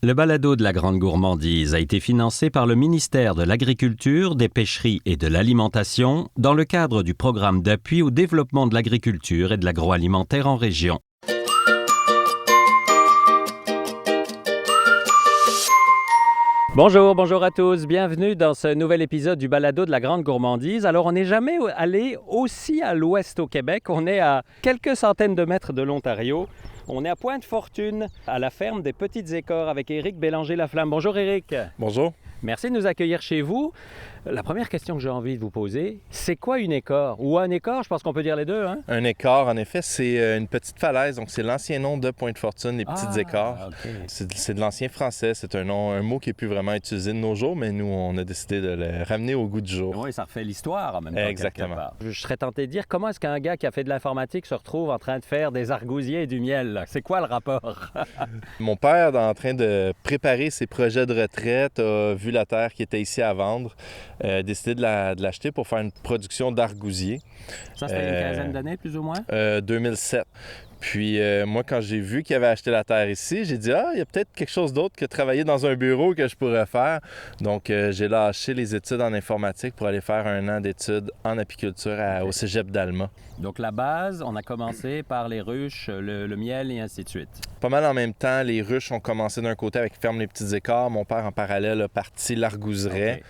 Le balado de la Grande Gourmandise a été financé par le ministère de l'Agriculture, des Pêcheries et de l'Alimentation dans le cadre du programme d'appui au développement de l'agriculture et de l'agroalimentaire en région. Bonjour à tous, bienvenue dans ce nouvel épisode du balado de la Grande Gourmandise. Alors, on n'est jamais allé aussi à l'ouest au Québec, on est à quelques centaines de mètres de l'Ontario. On est à Pointe-Fortune, à la ferme des Petites Écores avec Éric Bélanger-Laflamme. Bonjour Éric. Bonjour. Merci de nous accueillir chez vous. La première question que j'ai envie de vous poser, c'est quoi une écore? Ou un écore, je pense qu'on peut dire les deux, hein? Un écort, en effet, c'est une petite falaise. Donc, c'est l'ancien nom de Pointe-Fortune, les Petites Écores. Okay. C'est de l'ancien français. C'est un mot qui n'est plus vraiment utilisé de nos jours, mais nous, on a décidé de le ramener au goût du jour. Oui, ça refait l'histoire en même temps. Exactement. Je serais tenté de dire, comment est-ce qu'un gars qui a fait de l'informatique se retrouve en train de faire des argousiers et du miel, là? C'est quoi le rapport? Mon père, en train de préparer ses projets de retraite, a vu la terre qui était ici à vendre, décidé de l'acheter pour faire une production d'argousiers. Ça, c'était une quinzaine d'années, plus ou moins? 2007. Puis moi, quand j'ai vu qu'il avait acheté la terre ici, j'ai dit « il y a peut-être quelque chose d'autre que travailler dans un bureau que je pourrais faire. » Donc, j'ai lâché les études en informatique pour aller faire un an d'études en apiculture au cégep d'Alma. Donc, la base, on a commencé par les ruches, le miel et ainsi de suite. Pas mal en même temps, les ruches ont commencé d'un côté avec Ferme les Petites Écores. Mon père, en parallèle, a parti l'argouseret.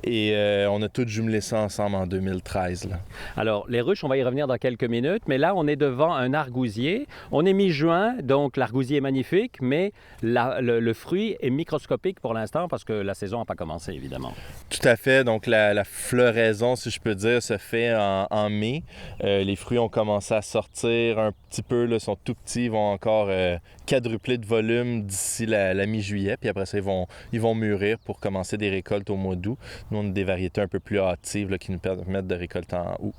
Et on a tout jumelé ça ensemble en 2013. Là. Alors, les ruches, on va y revenir dans quelques minutes, mais là, on est devant un argousier. On est mi-juin, donc l'argousier est magnifique, mais le fruit est microscopique pour l'instant parce que la saison n'a pas commencé, évidemment. Tout à fait. Donc, la floraison, si je peux dire, se fait en mai. Les fruits ont commencé à sortir un petit peu, là, sont tout petits, ils vont encore quadrupler de volume d'ici la mi-juillet. Puis après ça, ils vont mûrir pour commencer des récoltes au mois d'août. Nous, on a des variétés un peu plus hâtives là, qui nous permettent de récolter en août.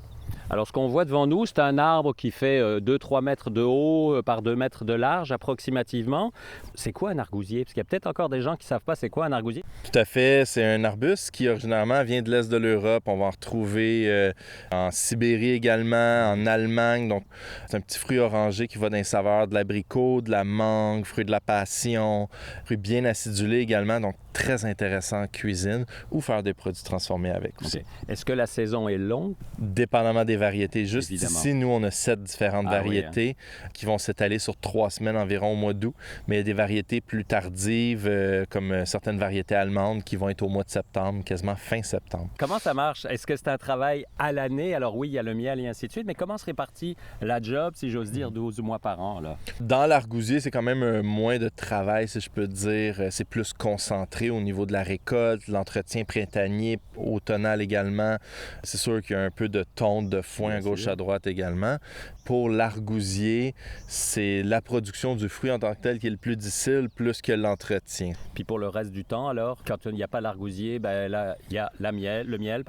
Alors, ce qu'on voit devant nous, c'est un arbre qui fait 2-3 mètres de haut par 2 mètres de large, approximativement. C'est quoi un argousier? Parce qu'il y a peut-être encore des gens qui ne savent pas c'est quoi un argousier. Tout à fait. C'est un arbuste qui, originairement, vient de l'Est de l'Europe. On va en retrouver en Sibérie également, en Allemagne. Donc, c'est un petit fruit orangé qui va dans les saveurs de l'abricot, de la mangue, fruit de la passion, fruit bien acidulé également. Donc, très intéressant en cuisine ou faire des produits transformés avec aussi. Okay. Est-ce que la saison est longue? Dépendamment des variétés. Juste évidemment. Ici, nous, on a 7 différentes variétés qui vont s'étaler sur 3 semaines environ au mois d'août. Mais il y a des variétés plus tardives, comme certaines variétés allemandes qui vont être au mois de septembre, quasiment fin septembre. Comment ça marche? Est-ce que c'est un travail à l'année? Alors oui, il y a le miel et ainsi de suite, mais comment se répartit la job, si j'ose dire, 12 mois par an? Là? Dans l'argousier, c'est quand même moins de travail, si je peux dire. C'est plus concentré au niveau de la récolte, l'entretien printanier, automnal également. C'est sûr qu'il y a un peu de tonte, de foin à gauche à droite également. Pour l'argousier, c'est la production du fruit en tant que tel qui est le plus difficile, plus que l'entretien. Puis pour le reste du temps, alors, quand il n'y a pas l'argousier, ben là, il y a le miel.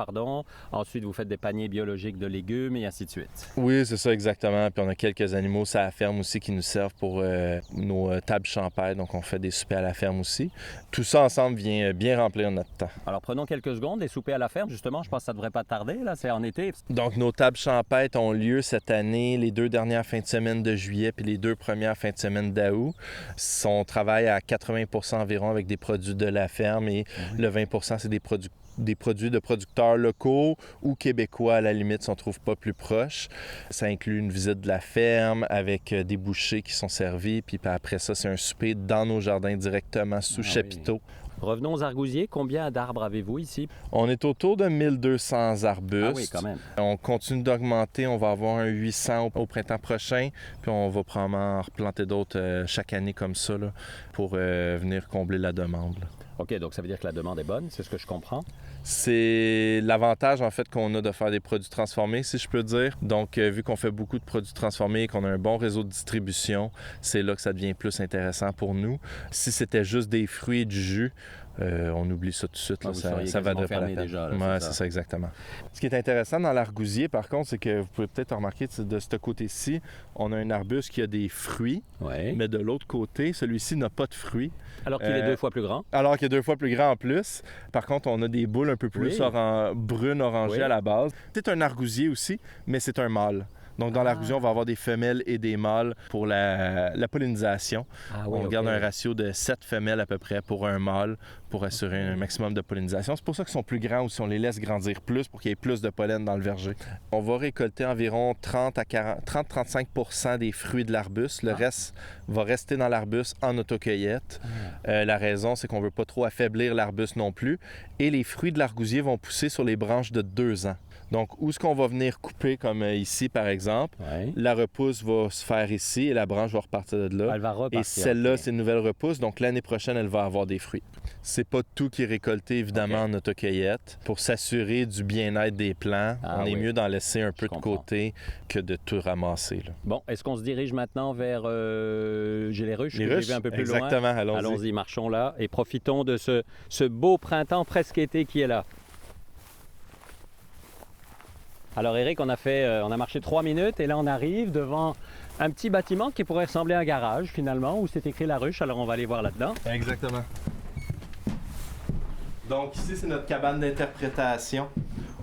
Ensuite, vous faites des paniers biologiques de légumes et ainsi de suite. Oui, c'est ça exactement. Puis on a quelques animaux à la ferme aussi qui nous servent pour nos tables champêtres. Donc on fait des soupers à la ferme aussi. Tout ça ensemble vient bien remplir notre temps. Alors prenons quelques secondes. Les soupers à la ferme, justement, je pense que ça ne devrait pas tarder. Là, c'est en été. Donc nos tables champêtres ont lieu cette année, les 2 dernières fins de semaine de juillet puis les 2 premières fins de semaine d'août. On travaille à 80% environ avec des produits de la ferme et le 20% c'est des produits de producteurs locaux ou québécois, à la limite, si on ne trouve pas plus proche. Ça inclut une visite de la ferme avec des bouchées qui sont servis. Puis après ça, c'est un souper dans nos jardins directement sous chapiteau. Oui. Revenons aux argousiers. Combien d'arbres avez-vous ici? On est autour de 1200 arbustes. Ah oui, quand même. On continue d'augmenter. On va avoir un 800 au printemps prochain. Puis on va probablement en replanter d'autres chaque année comme ça là, pour venir combler la demande. Là. OK, donc ça veut dire que la demande est bonne, c'est ce que je comprends? C'est l'avantage, en fait, qu'on a de faire des produits transformés, si je peux dire. Donc, vu qu'on fait beaucoup de produits transformés et qu'on a un bon réseau de distribution, c'est là que ça devient plus intéressant pour nous. Si c'était juste des fruits et du jus, on oublie ça tout de suite. Là, ça va pas la peine. Déjà, là, ouais, c'est ça, exactement. Ce qui est intéressant dans l'argousier, par contre, c'est que vous pouvez peut-être remarquer de ce côté-ci, on a un arbuste qui a des fruits, mais de l'autre côté, celui-ci n'a pas de fruits. Alors qu'il est 2 fois plus grand. Alors qu'il est 2 fois plus grand en plus. Par contre, on a des boules un peu plus brunes orangées à la base. C'est un argousier aussi, mais c'est un mâle. Donc, dans l'argousier, on va avoir des femelles et des mâles pour la pollinisation. On garde un ratio de 7 femelles à peu près pour un mâle pour assurer un maximum de pollinisation. C'est pour ça qu'ils sont plus grands aussi. On les laisse grandir plus pour qu'il y ait plus de pollen dans le verger. On va récolter environ 30-35% des fruits de l'arbuste. Le reste va rester dans l'arbuste en autocueillette. La raison, c'est qu'on ne veut pas trop affaiblir l'arbuste non plus. Et les fruits de l'argousier vont pousser sur les branches de 2 ans. Donc, où est-ce qu'on va venir couper, comme ici, par exemple, la repousse va se faire ici et la branche va repartir de là. Elle va repartir. Et celle-là, c'est une nouvelle repousse. Donc, l'année prochaine, elle va avoir des fruits. C'est pas tout qui est récolté, évidemment, en autocueillette. Pour s'assurer du bien-être des plants, on est mieux d'en laisser un peu de côté que de tout ramasser. Là. Bon, est-ce qu'on se dirige maintenant vers j'ai les ruches, les que ruches? J'ai vu un peu plus Exactement, loin? allons-y. Allons-y, marchons là et profitons de ce beau printemps presque été qui est là. Alors Eric, on a marché 3 minutes et là on arrive devant un petit bâtiment qui pourrait ressembler à un garage finalement, où c'est écrit La Ruche, alors on va aller voir là-dedans. Exactement. Donc ici, c'est notre cabane d'interprétation.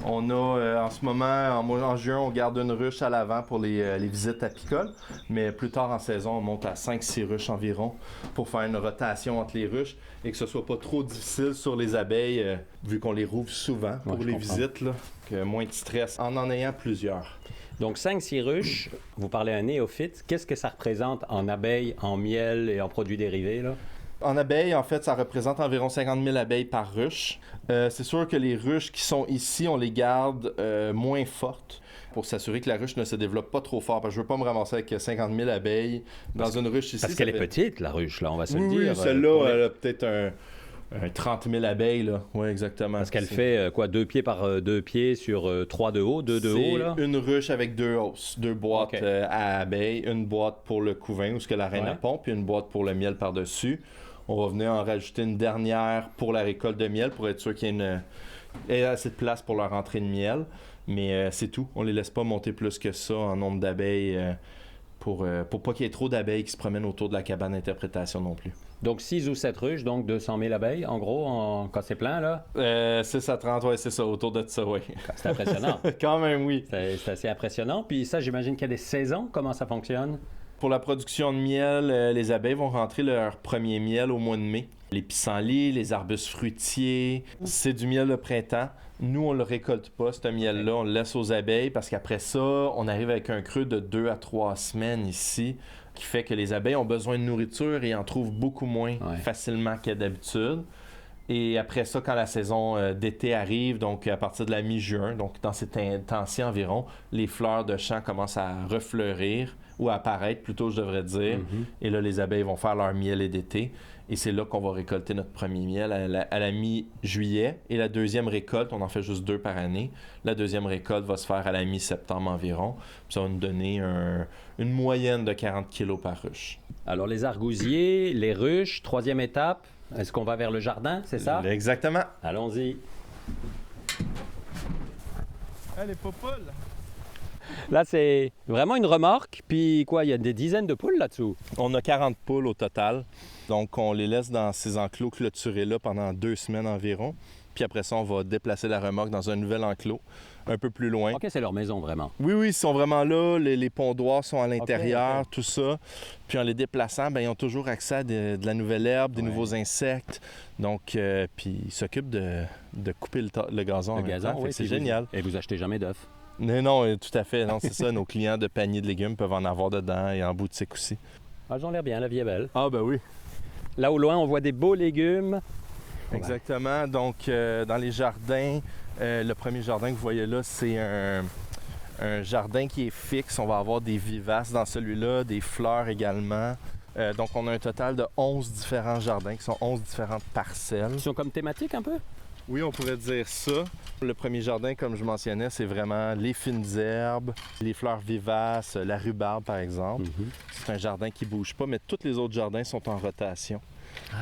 On a en ce moment, en juin, on garde une ruche à l'avant pour les visites apicoles, mais plus tard en saison, on monte à 5-6 ruches environ pour faire une rotation entre les ruches et que ce soit pas trop difficile sur les abeilles, vu qu'on les rouvre souvent pour les visites, là, que moins de stress en ayant plusieurs. Donc 5-6 ruches, vous parlez à un néophyte, qu'est-ce que ça représente en abeilles, en miel et en produits dérivés là? En abeilles, en fait, ça représente environ 50 000 abeilles par ruche. C'est sûr que les ruches qui sont ici, on les garde moins fortes pour s'assurer que la ruche ne se développe pas trop fort. Parce que je ne veux pas me ramasser avec 50 000 abeilles dans une ruche ici. Parce qu'elle est petite, la ruche, là, on va se le dire. Oui, celle-là, elle a peut-être un 30 000 abeilles, là. Oui, exactement. Parce qu'elle fait quoi, 2 pieds par 2 pieds sur 3 de haut, 2 de haut, là? C'est une ruche avec 2 hausses, 2 boîtes à abeilles, une boîte pour le couvain où ce que la reine à pompe, puis une boîte pour le miel par-dessus. On va venir en rajouter une dernière pour la récolte de miel pour être sûr qu'il y ait assez de place pour leur entrée de miel. Mais c'est tout. On les laisse pas monter plus que ça en nombre d'abeilles pour pas qu'il y ait trop d'abeilles qui se promènent autour de la cabane d'interprétation non plus. Donc 6 ou 7 ruches, donc 200 000 abeilles, en gros, quand c'est plein, là? 6 à 30, oui, c'est ça, autour de ça, oui. C'est impressionnant. Quand même, oui. C'est assez impressionnant. Puis ça, j'imagine qu'il y a des saisons. Comment ça fonctionne? Pour la production de miel, les abeilles vont rentrer leur premier miel au mois de mai. Les pissenlits, les arbustes fruitiers, c'est du miel de printemps. Nous, on le récolte pas, ce miel-là, on le laisse aux abeilles parce qu'après ça, on arrive avec un creux de 2 à 3 semaines ici, qui fait que les abeilles ont besoin de nourriture et en trouvent beaucoup moins facilement que d'habitude. Et après ça, quand la saison d'été arrive, donc à partir de la mi-juin, donc dans cet temps-ci environ, les fleurs de champ commencent à refleurir ou à apparaître, plutôt, je devrais dire. Et là, les abeilles vont faire leur miel d'été. Et c'est là qu'on va récolter notre premier miel à la mi-juillet. Et la deuxième récolte, on en fait juste 2 par année. La deuxième récolte va se faire à la mi-septembre environ. Puis ça va nous donner une moyenne de 40 kilos par ruche. Alors, les argousiers, les ruches, 3e étape. Est-ce qu'on va vers le jardin, c'est ça? Exactement. Allons-y. Allez, popole! Là, c'est vraiment une remorque. Puis quoi, il y a des dizaines de poules là-dessous? On a 40 poules au total. Donc, on les laisse dans ces enclos clôturés là pendant 2 semaines environ. Puis après ça, on va déplacer la remorque dans un nouvel enclos, un peu plus loin. OK, c'est leur maison, vraiment. Oui, ils sont vraiment là. Les pondoirs sont à l'intérieur, tout ça. Puis en les déplaçant, bien, ils ont toujours accès à de la nouvelle herbe, des nouveaux insectes. Donc, puis ils s'occupent de couper le gazon en même temps. Oui, c'est génial. Et vous achetez jamais d'œufs? Non, tout à fait. Non, c'est ça. Nos clients de paniers de légumes peuvent en avoir dedans et en boutique aussi. Ah, ils ont l'air bien, la vie est belle. Ah, ben oui. Là au loin, on voit des beaux légumes. Exactement. Donc, dans les jardins, le premier jardin que vous voyez là, c'est un jardin qui est fixe. On va avoir des vivaces dans celui-là, des fleurs également. Donc, on a un total de 11 différents jardins qui sont 11 différentes parcelles. Ils sont comme thématiques un peu? Oui, on pourrait dire ça. Le premier jardin, comme je mentionnais, c'est vraiment les fines herbes, les fleurs vivaces, la rhubarbe, par exemple. C'est un jardin qui ne bouge pas, mais tous les autres jardins sont en rotation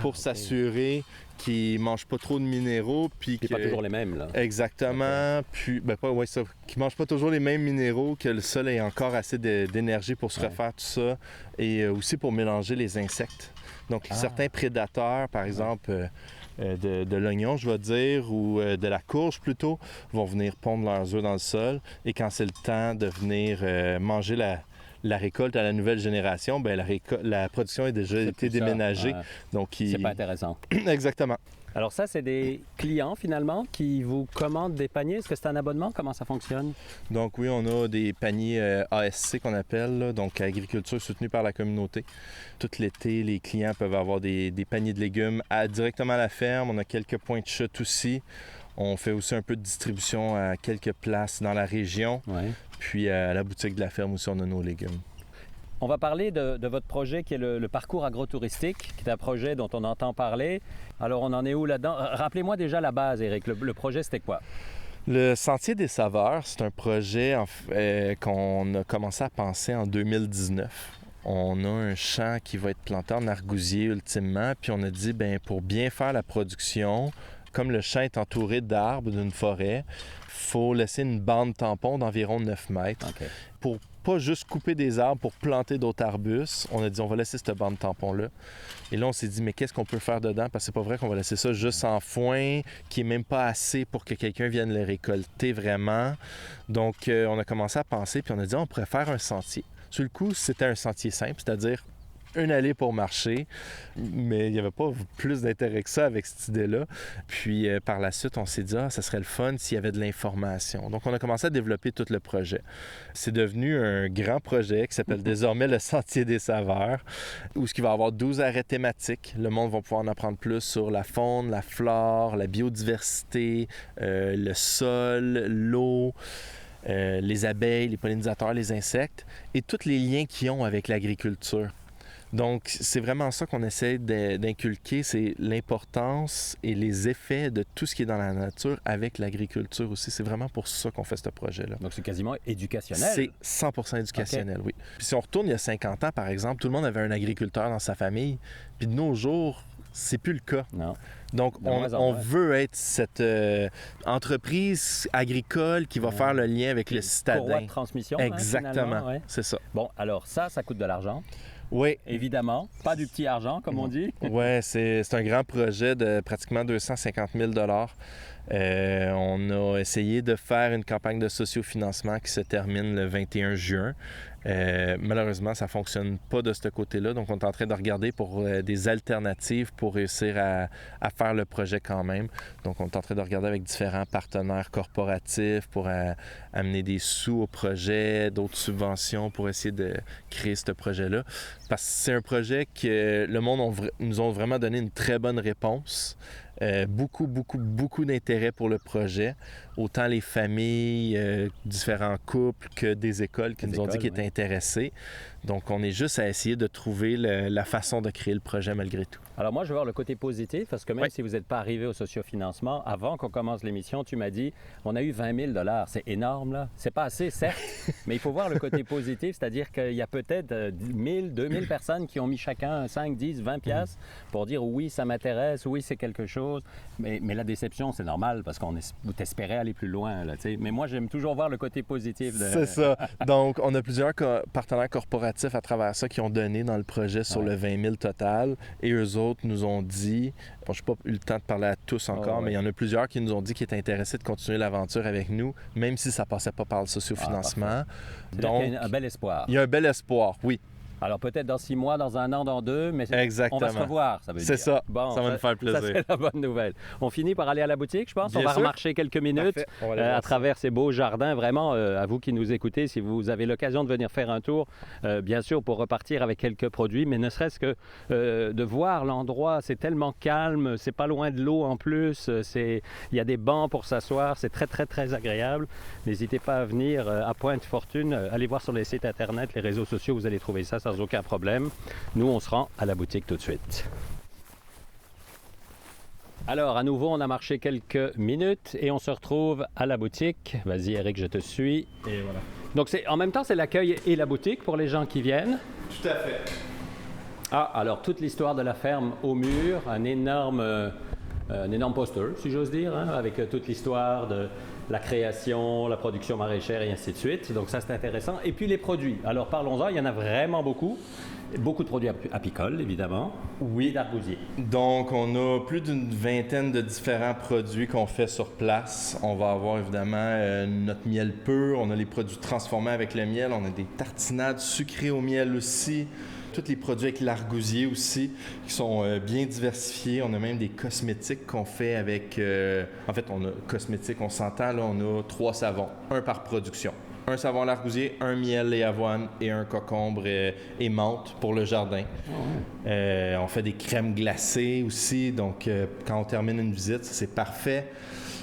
pour s'assurer qu'ils ne mangent pas trop de minéraux. Puis pas toujours les mêmes, là. Exactement. Puis, qu'ils ne mangent pas toujours les mêmes minéraux, que le sol ait encore assez d'énergie pour se refaire tout ça. Et aussi pour mélanger les insectes. Donc, certains prédateurs, par exemple, de l'oignon, je vais dire, ou de la courge plutôt, vont venir pondre leurs œufs dans le sol. Et quand c'est le temps de venir manger la récolte à la nouvelle génération, bien, la production a déjà été déménagée. Ouais. Donc, C'est pas intéressant. Exactement. Alors ça, c'est des clients finalement qui vous commandent des paniers. Est-ce que c'est un abonnement? Comment ça fonctionne? Donc oui, on a des paniers ASC qu'on appelle, là, donc agriculture soutenue par la communauté. Tout l'été, les clients peuvent avoir des paniers de légumes directement à la ferme. On a quelques points de chute aussi. On fait aussi un peu de distribution à quelques places dans la région. Ouais. Puis à la boutique de la ferme aussi, on a nos légumes. On va parler de votre projet qui est le parcours agrotouristique, qui est un projet dont on entend parler. Alors, on en est où là-dedans? Rappelez-moi déjà la base, Éric. Le projet, c'était quoi? Le Sentier des saveurs, c'est un projet qu'on a commencé à penser en 2019. On a un champ qui va être planté en argousier ultimement, puis on a dit, bien, pour bien faire la production, comme le champ est entouré d'arbres d'une forêt, il faut laisser une bande tampon d'environ 9 mètres. Okay. Pour pas juste couper des arbres pour planter d'autres arbustes, on a dit on va laisser cette bande tampon-là. Et là, on s'est dit, mais qu'est-ce qu'on peut faire dedans? Parce que c'est pas vrai qu'on va laisser ça juste en foin, qui est même pas assez pour que quelqu'un vienne le récolter vraiment. Donc, on a commencé à penser, puis on a dit, on pourrait faire un sentier. Sur le coup, c'était un sentier simple, c'est-à-dire une allée pour marcher, mais il n'y avait pas plus d'intérêt que ça avec cette idée-là. Puis par la suite, on s'est dit, ça serait le fun s'il y avait de l'information. Donc on a commencé à développer tout le projet. C'est devenu un grand projet qui s'appelle désormais le Sentier des saveurs, où il va y avoir 12 arrêts thématiques. Le monde va pouvoir en apprendre plus sur la faune, la flore, la biodiversité, le sol, l'eau, les abeilles, les pollinisateurs, les insectes, et tous les liens qu'ils ont avec l'agriculture. Donc, c'est vraiment ça qu'on essaie d'inculquer, c'est l'importance et les effets de tout ce qui est dans la nature avec l'agriculture aussi. C'est vraiment pour ça qu'on fait ce projet-là. Donc, c'est quasiment éducationnel. C'est 100% éducationnel, oui. Puis si on retourne il y a 50 ans, par exemple, tout le monde avait un agriculteur dans sa famille. Puis de nos jours, c'est plus le cas. Non. Donc, on veut être cette entreprise agricole qui va faire le lien avec le citadin. Courroie de transmission. Exactement, ouais. C'est ça. Bon, alors ça coûte de l'argent. Oui. Évidemment. Pas du petit argent, comme on dit. Oui, c'est un grand projet de pratiquement 250 000 on a essayé de faire une campagne de sociofinancement qui se termine le 21 juin. Malheureusement, ça ne fonctionne pas de ce côté-là. Donc, on est en train de regarder pour des alternatives pour réussir à faire le projet quand même. Donc, on est en train de regarder avec différents partenaires corporatifs pour amener des sous au projet, d'autres subventions pour essayer de créer ce projet-là. Parce que c'est un projet que le monde nous a vraiment donné une très bonne réponse. Beaucoup d'intérêt pour le projet. Autant les familles, différents couples que des écoles qui nous ont dit qu'ils étaient intéressés. Donc, on est juste à essayer de trouver la façon de créer le projet malgré tout. Alors moi, je veux voir le côté positif parce que même si vous n'êtes pas arrivé au sociofinancement, avant qu'on commence l'émission, tu m'as dit, on a eu 20 000 $. C'est énorme, là. C'est pas assez, certes, mais il faut voir le côté positif, c'est-à-dire qu'il y a peut-être 1000, 2000 personnes qui ont mis chacun 5, 10, 20 piastres pour dire oui, ça m'intéresse, oui, c'est quelque chose. Mais la déception, c'est normal parce qu'on t'espérait aller plus loin, là, tu sais. Mais moi, j'aime toujours voir le côté positif. C'est ça. Donc, on a plusieurs partenaires corporatifs à travers ça qui ont donné dans le projet sur le 20 000 total. Et eux autres nous ont dit, bon, je n'ai pas eu le temps de parler à tous encore, mais il y en a plusieurs qui nous ont dit qu'ils étaient intéressés de continuer l'aventure avec nous, même si ça ne passait pas par le sociofinancement. Donc, il y a un bel espoir. Il y a un bel espoir, oui. Alors peut-être dans 6 mois, dans 1 an, dans 2, mais exactement. On va se revoir, ça veut dire. C'est ça, bon, ça va nous faire plaisir. Ça, c'est la bonne nouvelle. On finit par aller à la boutique, je pense. Bien on va sûr. remarcher quelques minutes à travers ces beaux jardins. Vraiment, à vous qui nous écoutez, si vous avez l'occasion de venir faire un tour, bien sûr, pour repartir avec quelques produits, mais ne serait-ce que de voir l'endroit, c'est tellement calme, c'est pas loin de l'eau en plus, il y a des bancs pour s'asseoir, c'est très, très, très agréable. N'hésitez pas à venir à Pointe-Fortune, allez voir sur les sites Internet, les réseaux sociaux, vous allez trouver ça sans aucun problème. Nous, on se rend à la boutique tout de suite. Alors, à nouveau, on a marché quelques minutes et on se retrouve à la boutique. Vas-y, Éric, je te suis. Et voilà. Donc, en même temps, c'est l'accueil et la boutique pour les gens qui viennent. Tout à fait. Ah, alors, toute l'histoire de la ferme au mur, un énorme un énorme poster, si j'ose dire, hein, avec toute l'histoire de la création, la production maraîchère et ainsi de suite. Donc ça, c'est intéressant. Et puis les produits. Alors parlons-en, il y en a vraiment beaucoup. Beaucoup de produits apicoles, évidemment. Oui. D'arbousiers. Donc, on a plus d'une vingtaine de différents produits qu'on fait sur place. On va avoir évidemment notre miel pur, on a les produits transformés avec le miel, on a des tartinades sucrées au miel aussi. Tous les produits avec l'argousier aussi, qui sont bien diversifiés. On a même des cosmétiques qu'on fait avec... En fait, on a cosmétiques, on s'entend, là, on a 3 savons, un par production. Un savon à l'argousier, un miel et avoine et un cocombre et menthe pour le jardin. Oh ouais. On fait des crèmes glacées aussi, donc quand on termine une visite, c'est parfait.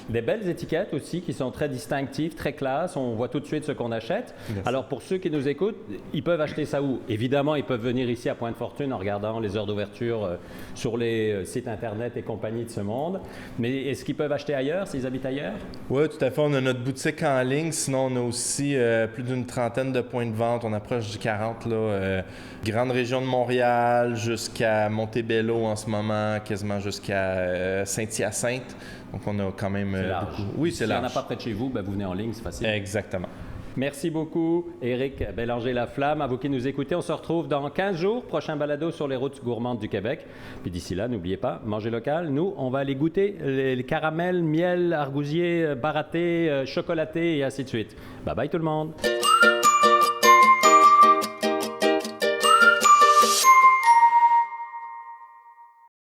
Des belles étiquettes aussi qui sont très distinctives, très classe. On voit tout de suite ce qu'on achète. Merci. Alors, pour ceux qui nous écoutent, ils peuvent acheter ça où? Évidemment, ils peuvent venir ici à Pointe-Fortune en regardant les heures d'ouverture sur les sites Internet et compagnie de ce monde. Mais est-ce qu'ils peuvent acheter ailleurs, s'ils habitent ailleurs? Oui, tout à fait. On a notre boutique en ligne. Sinon, on a aussi plus d'une trentaine de points de vente. On approche du 40, là. Grande région de Montréal jusqu'à Montebello en ce moment, quasiment jusqu'à Saint-Hyacinthe. Donc, on a quand même beaucoup. Oui, c'est large. Si on n'a pas près de chez vous, ben vous venez en ligne, c'est facile. Exactement. Merci beaucoup, Éric Bélanger-Laflamme. À vous qui nous écoutez, on se retrouve dans 15 jours. Prochain balado sur les routes gourmandes du Québec. Puis d'ici là, n'oubliez pas, mangez local. Nous, on va aller goûter les caramels, miel, argousier, baraté, chocolaté et ainsi de suite. Bye bye tout le monde.